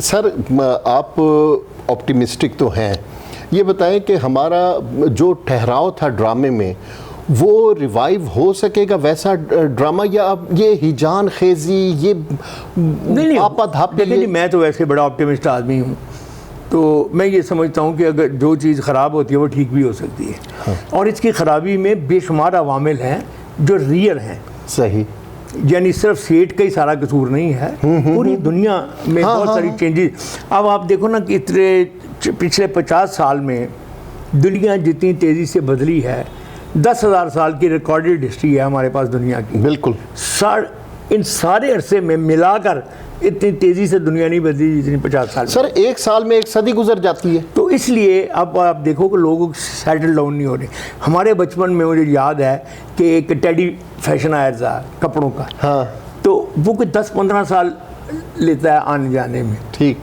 Sir आप optimistic तो हैं, ये बताएं कि हमारा जो ठहराव था ड्रामे में वो रिवाइव हो सकेगा वैसा ड्रामा, या अब ये हिजान खेजी, ये नहीं आपाधापी? देखिए, मैं तो वैसे बड़ा ऑप्टिमिस्ट आदमी हूँ, तो मैं ये समझता हूँ कि अगर जो चीज़ ख़राब होती है वो ठीक भी हो सकती है। हाँ। और इसकी ख़राबी में बेशुमार अवामिल हैं जो रियल हैं। सही, यानी सिर्फ सेठ का ही सारा कसूर नहीं है, पूरी दुनिया में बहुत सारी चेंजेस। अब आप देखो ना कि इतने पिछले 50 साल में दुनिया जितनी तेज़ी से बदली है, 10,000 साल की रिकॉर्डेड हिस्ट्री है हमारे पास दुनिया की। बिल्कुल। इन सारे अरसे में मिलाकर इतनी तेज़ी से दुनिया नहीं बदली जितनी 50 साल। सर एक साल में एक सदी गुजर जाती है। तो इसलिए अब आप देखो कि लोग सेटल डाउन नहीं हो रहे। हमारे बचपन में मुझे याद है कि एक टेडी फैशन आया था कपड़ों का। हाँ। तो वो कोई 10-15 साल लेता है आने जाने में। ठीक।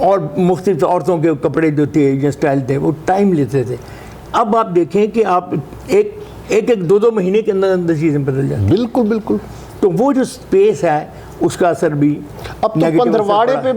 और मुख्तलिफ औरतों के कपड़े जो थे या स्टाइल थे वो टाइम लेते थे। अब आप देखें कि आप एक 2-2 महीने के अंदर अंदर चीज़ें बदल जाती। बिल्कुल बिल्कुल। तो वो जो स्पेस है उसका असर भी अब तो पंद्रवाड़े पे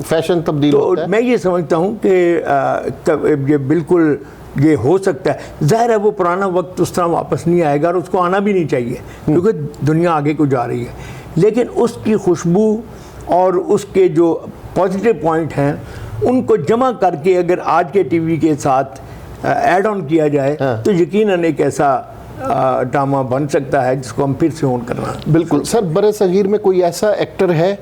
फैशन तब्दील होता है। मैं ये समझता हूँ कि ये बिल्कुल ये हो सकता है। ज़ाहिर है वो पुराना वक्त उस तरह वापस नहीं आएगा और उसको आना भी नहीं चाहिए, क्योंकि दुनिया आगे को जा रही है। लेकिन उसकी खुशबू और उसके जो पॉजिटिव पॉइंट हैं उनको जमा करके अगर आज के टीवी के साथ ऐड ऑन किया जाए तो यकीनन एक ऐसा ड्रामा बन सकता है जिसको हम फिर से ऑन करना। बिल्कुल। सर बड़े सगीर में कोई ऐसा एक्टर है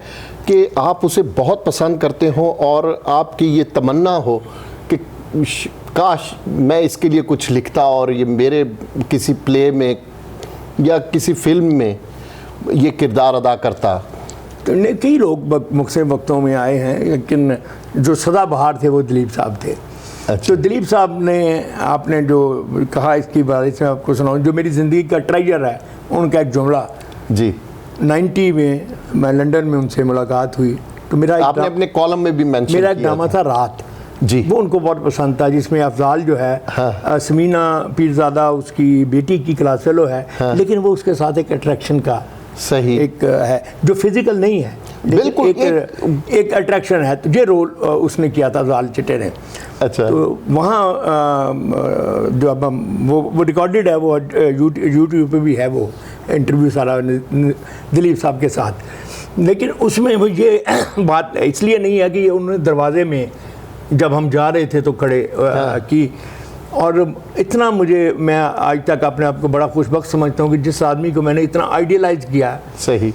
कि आप उसे बहुत पसंद करते हो और आपकी ये तमन्ना हो कि काश मैं इसके लिए कुछ लिखता और ये मेरे किसी प्ले में या किसी फिल्म में ये किरदार अदा करता? कई लोग मुख्तलिफ वक्तों में आए हैं, लेकिन जो सदाबहार थे वो दिलीप साहब थे। अच्छा। तो दिलीप साहब ने आपने जो कहा इसकी बारे में आपको सुनाऊं, जो मेरी ज़िंदगी का ट्रेजर है उनका एक जुमला जी। 90 में मैं लंदन में उनसे मुलाकात हुई, तो मेरा आपने अपने कॉलम में भी मेंशन मेरा एक ड्रामा था रात जी, वो उनको बहुत पसंद था, जिसमें अफजाल जो है हाँ। समीना पीरज़ादा उसकी बेटी की क्लास फेलो है हाँ। लेकिन वो उसके साथ एक अट्रैक्शन का सही एक है जो फिजिकल नहीं है, बिल्कुल एक अट्रैक्शन है। तो ये रोल उसने किया था अफजाल चिट्टे ने। अच्छा। तो वहाँ जो अब वो रिकॉर्डेड है, वो यूट्यूब पे भी है वो इंटरव्यू सारा दिलीप साहब के साथ। लेकिन उसमें वो ये बात इसलिए नहीं है कि ये उन्होंने दरवाजे में जब हम जा रहे थे तो खड़े की, और इतना मैं आज तक अपने आप को बड़ा खुशबख्त समझता हूँ कि जिस आदमी को मैंने इतना आइडियलाइज किया। सही।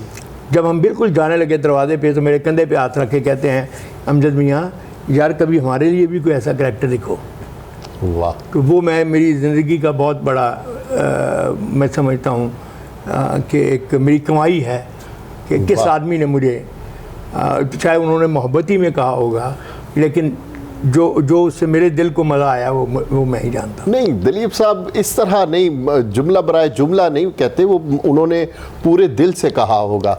जब हम बिल्कुल जाने लगे दरवाजे पे तो मेरे कंधे पे हाथ रख के कहते हैं, अमजद मियाँ यार कभी हमारे लिए भी कोई ऐसा करैक्टर दिखो। वाह। तो वो मेरी ज़िंदगी का बहुत बड़ा मैं समझता हूँ कि एक मेरी कमाई है कि किस आदमी ने मुझे, चाहे उन्होंने मोहब्बती में कहा होगा, लेकिन जो उससे मेरे दिल को मज़ा आया वो मैं ही जानता हूँ। नहीं, दिलीप साहब इस तरह नहीं जुमला बराए जुमला नहीं कहते, वो उन्होंने पूरे दिल से कहा होगा।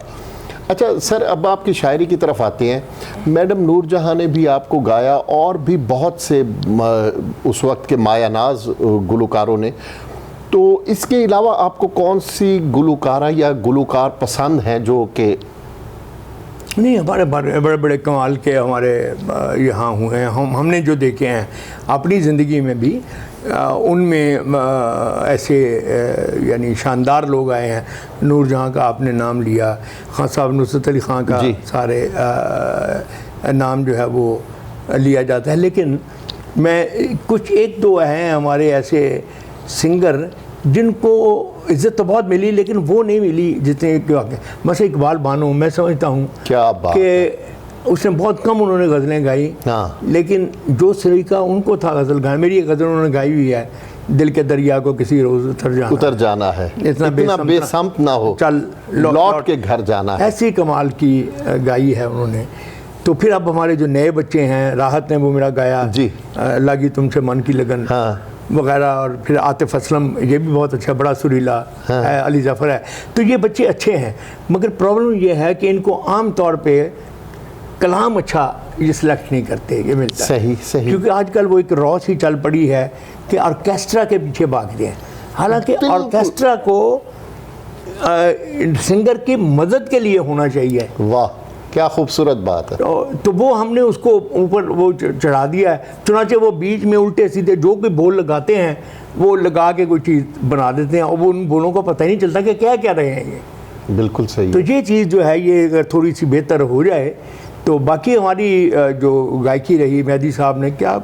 अच्छा सर, अब आपकी शायरी की तरफ आते हैं। मैडम नूरजहां ने भी आपको गाया और भी बहुत से उस वक्त के मायानाज गुलकारों ने। तो इसके अलावा आपको कौन सी गुलकारा या गुलकार पसंद हैं जो कि नहीं? हमारे बड़े बड़े कमाल के हमारे यहाँ हुए हैं, हमने जो देखे हैं अपनी ज़िंदगी में भी, उनमें ऐसे यानी शानदार लोग आए हैं। नूरजहां का आपने नाम लिया, खान साहब नुसरत अली ख़ान का सारे नाम जो है वो लिया जाता है। लेकिन मैं कुछ एक दो हैं हमारे ऐसे सिंगर जिनको इज़्ज़त तो बहुत मिली, लेकिन वो नहीं मिली जितने मसे इकबाल बानो। मैं समझता हूँ क्या बात कि उसने बहुत कम उन्होंने गज़लें गाई हाँ। लेकिन जो सलीका उनको था गज़ल गाने, मेरी एक गज़ल उन्होंने गाई हुई है, दिल के दरिया को किसी रोज़ उतर जाना है, इतना बेसम्त ना हो, चल लौट के घर जाना है। ऐसी कमाल की गाई है उन्होंने। तो फिर अब हमारे जो नए बच्चे हैं, राहत ने वो मेरा गाया जी, लगी तुमसे मन की लगन हाँ। वगैरह, और फिर आतिफ असलम ये भी बहुत अच्छा, बड़ा सुरीला हाँ। है, अली जफ़र है। तो ये बच्चे अच्छे हैं, मगर प्रॉब्लम ये है कि इनको आम तौर पे कलाम अच्छा ये सिलेक्ट नहीं करते, ये मिलता सही सही, क्योंकि आजकल वो एक रॉ सी चल पड़ी है कि ऑर्केस्ट्रा के पीछे भागते हैं। हालांकि ऑर्केस्ट्रा को सिंगर की मदद के लिए होना चाहिए। वाह। क्या खूबसूरत बात है। तो वो हमने उसको ऊपर वो चढ़ा दिया है, चुनाचे वो बीच में उल्टे सीधे जो कोई बोल लगाते हैं वो लगा के कोई चीज़ बना देते हैं और वो उन बोलों को पता ही नहीं चलता कि क्या क्या रहे हैं ये। बिल्कुल सही। तो ये चीज़ जो है ये अगर थोड़ी सी बेहतर हो जाए तो बाकी हमारी जो गायकी रही, मेहदी साहब ने क्या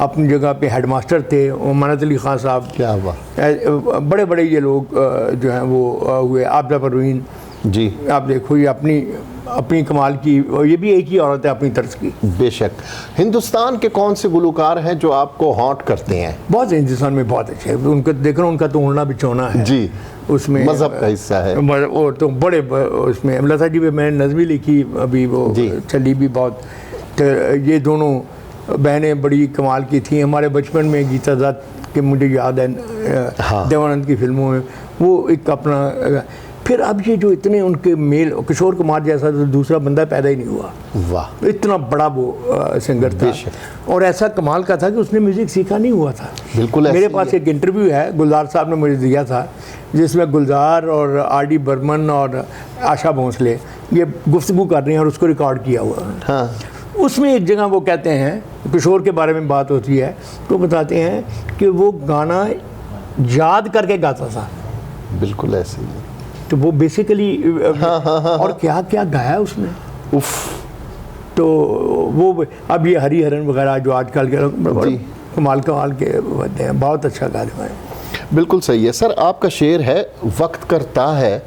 अपनी जगह पे हेडमास्टर थे, अमानत अली ख़ान साहब, क्या बात, बड़े बड़े ये लोग जो हैं वो हुए, आबिदा परवीन जी, आप देखो ये अपनी कमाल की, ये भी एक ही औरत है अपनी तर्ज की। बेशक। हिंदुस्तान के कौन से गुलकार हैं जो आपको हॉट करते हैं? बहुत से हिंदुस्तान में बहुत अच्छे, उनका देख रहा हूँ, उनका तो उड़ना बिछौना है जी, उसमें मज़हब का हिस्सा है। और तो बड़े उसमें लता जी पे मैंने नज़मी लिखी अभी, वो चली भी बहुत। तो ये दोनों बहनें बड़ी कमाल की थी। हमारे बचपन में गीता दत्त के मुझे याद है, हाँ, देवानंद की फिल्मों में वो एक अपना। फिर अब ये जो इतने उनके मेल, किशोर कुमार जैसा तो दूसरा बंदा पैदा ही नहीं हुआ। वाह, इतना बड़ा वो सिंगर था और ऐसा कमाल का था कि उसने म्यूज़िक सीखा नहीं हुआ था। बिल्कुल। मेरे पास एक इंटरव्यू है, गुलजार साहब ने मुझे दिया था, जिसमें गुलजार और आर.डी. बर्मन और आशा भोंसले ये गुफ्तगू कर रहे हैं और उसको रिकॉर्ड किया हुआ है। हाँ। उसमें एक जगह वो कहते हैं, किशोर के बारे में बात होती है, तो बताते हैं कि वो गाना याद करके गाता था। बिल्कुल ऐसे ही। तो वो बेसिकली हाँ। और क्या क्या गाया उसने, उफ। तो वो अब ये हरिहरन वगैरह जो आजकल के कमाल के बनते हैं, बहुत अच्छा गा रहे हैं। बिल्कुल सही है सर। आपका शेर है, वक्त करता है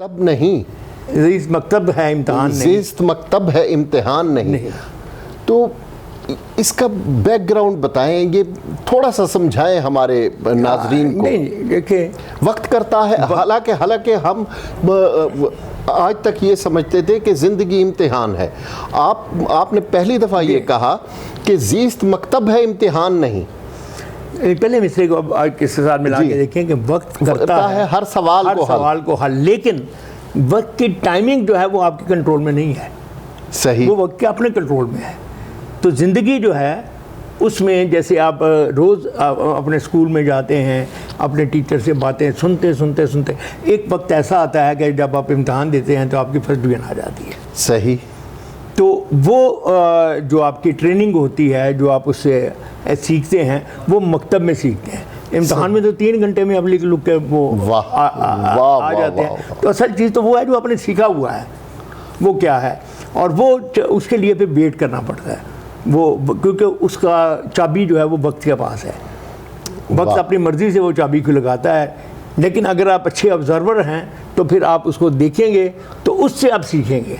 तब नहीं, ज़ीस्त मकतब है इम्तिहान नहीं, ज़ीस्त मकतब है इम्तिहान नहीं। तो इसका बैकग्राउंड बताएं, ये थोड़ा सा समझाएं हमारे नाजरीन को। नहीं देखिए, वक्त करता है, हालांकि हम आज तक ये समझते थे कि ज़िंदगी इम्तिहान है। आपने पहली दफ़ा ये कहा कि ज़ीस्त मकतब है इम्तिहान नहीं। पहले मिसरे को अब आज किसके साथ मिला के देखें कि वक्त करता है हर सवाल को हल, लेकिन वक्त की टाइमिंग जो है वो आपके कंट्रोल में नहीं है। सही, वो वक्त के अपने कंट्रोल में है। तो ज़िंदगी जो है उसमें जैसे आप रोज़ अपने स्कूल में जाते हैं, अपने टीचर से बातें सुनते सुनते एक वक्त ऐसा आता है कि जब आप इम्तहान देते हैं तो आपकी फर्स्ट डिवीज़न आ जाती है। सही। तो वो जो आपकी ट्रेनिंग होती है, जो आप उससे सीखते हैं, वो मकतब में सीखते हैं। इम्तहान में तो 3 घंटे में आप लिख के वो आ जाते हैं। तो असल चीज़ तो वो है जो आपने सीखा हुआ है, वो क्या है, और वो उसके लिए फिर वेट करना पड़ता है। वो क्योंकि उसका चाबी जो है वो वक्त के पास है। वक्त अपनी मर्ज़ी से वो चाबी को लगाता है, लेकिन अगर आप अच्छे ऑब्जर्वर हैं तो फिर आप उसको देखेंगे तो उससे आप सीखेंगे।